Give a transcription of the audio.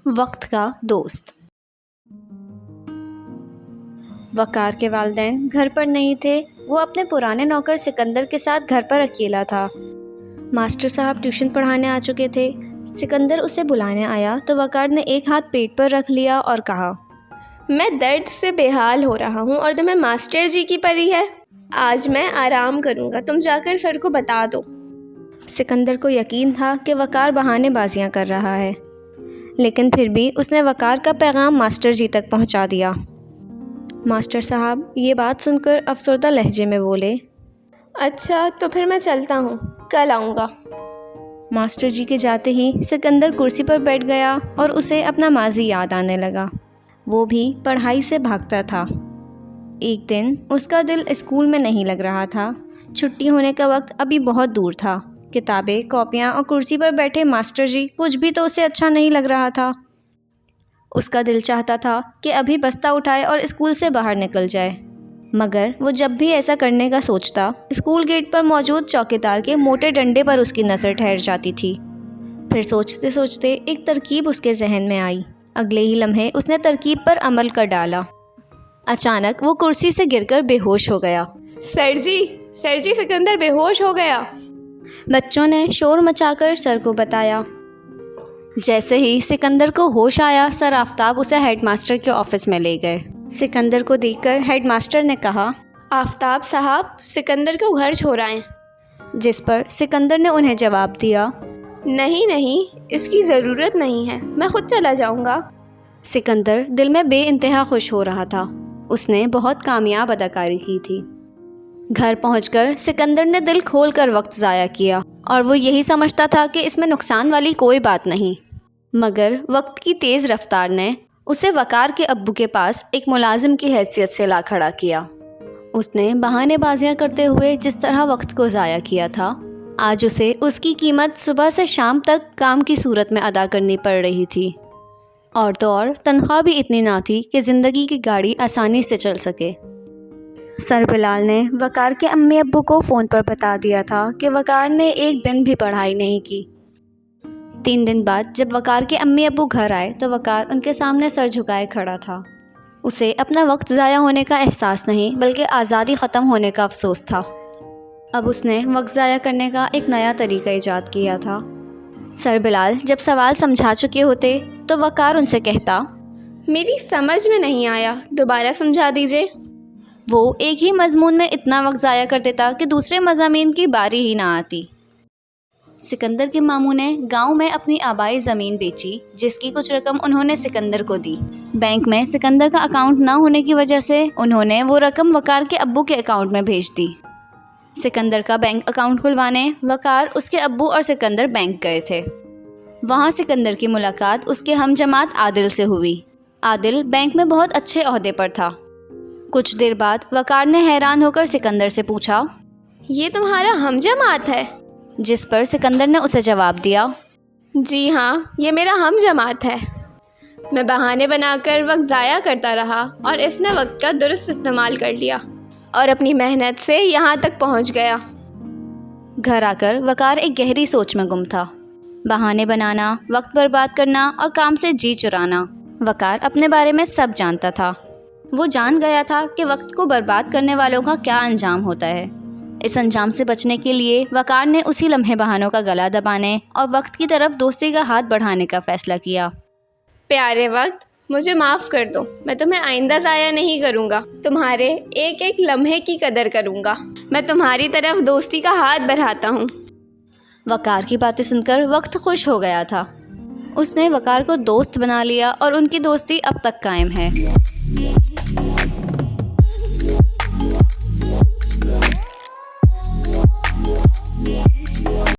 وقت کا دوست۔ وقار کے والدین گھر پر نہیں تھے، وہ اپنے پرانے نوکر سکندر کے ساتھ گھر پر اکیلا تھا۔ ماسٹر صاحب ٹیوشن پڑھانے آ چکے تھے۔ سکندر اسے بلانے آیا تو وقار نے ایک ہاتھ پیٹ پر رکھ لیا اور کہا، میں درد سے بے حال ہو رہا ہوں اور تمہیں ماسٹر جی کی پری ہے۔ آج میں آرام کروں گا، تم جا کر سر کو بتا دو۔ سکندر کو یقین تھا کہ وقار بہانے بازیاں کر رہا ہے، لیکن پھر بھی اس نے وقار کا پیغام ماسٹر جی تک پہنچا دیا۔ ماسٹر صاحب یہ بات سن کر افسردہ لہجے میں بولے، اچھا تو پھر میں چلتا ہوں، کل آؤں گا۔ ماسٹر جی کے جاتے ہی سکندر کرسی پر بیٹھ گیا اور اسے اپنا ماضی یاد آنے لگا۔ وہ بھی پڑھائی سے بھاگتا تھا۔ ایک دن اس کا دل اسکول میں نہیں لگ رہا تھا۔ چھٹی ہونے کا وقت ابھی بہت دور تھا۔ کتابیں، کاپیاں اور کرسی پر بیٹھے ماسٹر جی کچھ بھی تو اسے اچھا نہیں لگ رہا تھا۔ اس کا دل چاہتا تھا کہ ابھی بستہ اٹھائے اور اسکول سے باہر نکل جائے، مگر وہ جب بھی ایسا کرنے کا سوچتا، اسکول گیٹ پر موجود چوکیدار کے موٹے ڈنڈے پر اس کی نظر ٹھہر جاتی تھی۔ پھر سوچتے سوچتے ایک ترکیب اس کے ذہن میں آئی۔ اگلے ہی لمحے اس نے ترکیب پر عمل کر ڈالا۔ اچانک وہ کرسی سے گر کر بے ہوش ہو گیا۔ سر جی سکندر بے ہوش ہو گیا۔ بچوں نے شور مچا کر سر کو بتایا۔ جیسے ہی سکندر کو ہوش آیا، سر آفتاب اسے ہیڈ ماسٹر کے آفس میں لے گئے۔ سکندر کو دیکھ کر ہیڈ ماسٹر نے کہا، آفتاب صاحب سکندر کو گھر چھوڑائیں۔ جس پر سکندر نے انہیں جواب دیا، نہیں، اس کی ضرورت نہیں ہے، میں خود چلا جاؤں گا۔ سکندر دل میں بے انتہا خوش ہو رہا تھا۔ اس نے بہت کامیاب اداکاری کی تھی۔ گھر پہنچ کر سکندر نے دل کھول کر وقت ضائع کیا اور وہ یہی سمجھتا تھا کہ اس میں نقصان والی کوئی بات نہیں، مگر وقت کی تیز رفتار نے اسے وقار کے ابو کے پاس ایک ملازم کی حیثیت سے لا کھڑا کیا۔ اس نے بہانے بازیاں کرتے ہوئے جس طرح وقت کو ضائع کیا تھا، آج اسے اس کی قیمت صبح سے شام تک کام کی صورت میں ادا کرنی پڑ رہی تھی، اور تو اور تنخواہ بھی اتنی نہ تھی کہ زندگی کی گاڑی آسانی سے چل سکے۔ سر بلال نے وقار کے امی ابو کو فون پر بتا دیا تھا کہ وقار نے ایک دن بھی پڑھائی نہیں کی۔ 3 دن بعد جب وقار کے امی ابو گھر آئے تو وقار ان کے سامنے سر جھکائے کھڑا تھا۔ اسے اپنا وقت ضائع ہونے کا احساس نہیں بلکہ آزادی ختم ہونے کا افسوس تھا۔ اب اس نے وقت ضائع کرنے کا ایک نیا طریقہ ایجاد کیا تھا۔ سر بلال جب سوال سمجھا چکے ہوتے تو وقار ان سے کہتا، میری سمجھ میں نہیں آیا، دوبارہ سمجھا دیجیے۔ وہ ایک ہی مضمون میں اتنا وقت ضائع کر دیتا کہ دوسرے مضامین کی باری ہی نہ آتی۔ سکندر کے ماموں نے گاؤں میں اپنی آبائی زمین بیچی، جس کی کچھ رقم انہوں نے سکندر کو دی۔ بینک میں سکندر کا اکاؤنٹ نہ ہونے کی وجہ سے انہوں نے وہ رقم وقار کے ابو کے اکاؤنٹ میں بھیج دی۔ سکندر کا بینک اکاؤنٹ کھلوانے وقار، اس کے ابو اور سکندر بینک گئے تھے۔ وہاں سکندر کی ملاقات اس کے ہم جماعت عادل سے ہوئی۔ عادل بینک میں بہت اچھے عہدے پر تھا۔ کچھ دیر بعد وقار نے حیران ہو کر سکندر سے پوچھا، یہ تمہارا ہم جماعت ہے؟ جس پر سکندر نے اسے جواب دیا، جی ہاں، یہ میرا ہم جماعت ہے۔ میں بہانے بنا کر وقت ضائع کرتا رہا اور اس نے وقت کا درست استعمال کر لیا اور اپنی محنت سے یہاں تک پہنچ گیا۔ گھر آ کر وقار ایک گہری سوچ میں گم تھا۔ بہانے بنانا، وقت برباد کرنا اور کام سے جی چرانا، وقار اپنے بارے میں سب جانتا تھا۔ وہ جان گیا تھا کہ وقت کو برباد کرنے والوں کا کیا انجام ہوتا ہے۔ اس انجام سے بچنے کے لیے وقار نے اسی لمحے بہانوں کا گلا دبانے اور وقت کی طرف دوستی کا ہاتھ بڑھانے کا فیصلہ کیا۔ پیارے وقت، مجھے معاف کر دو، میں تمہیں آئندہ ضائع نہیں کروں گا، تمہارے ایک ایک لمحے کی قدر کروں گا، میں تمہاری طرف دوستی کا ہاتھ بڑھاتا ہوں۔ وقار کی باتیں سن کر وقت خوش ہو گیا تھا۔ اس نے وقار کو دوست بنا لیا اور ان کی دوستی اب تک قائم ہے۔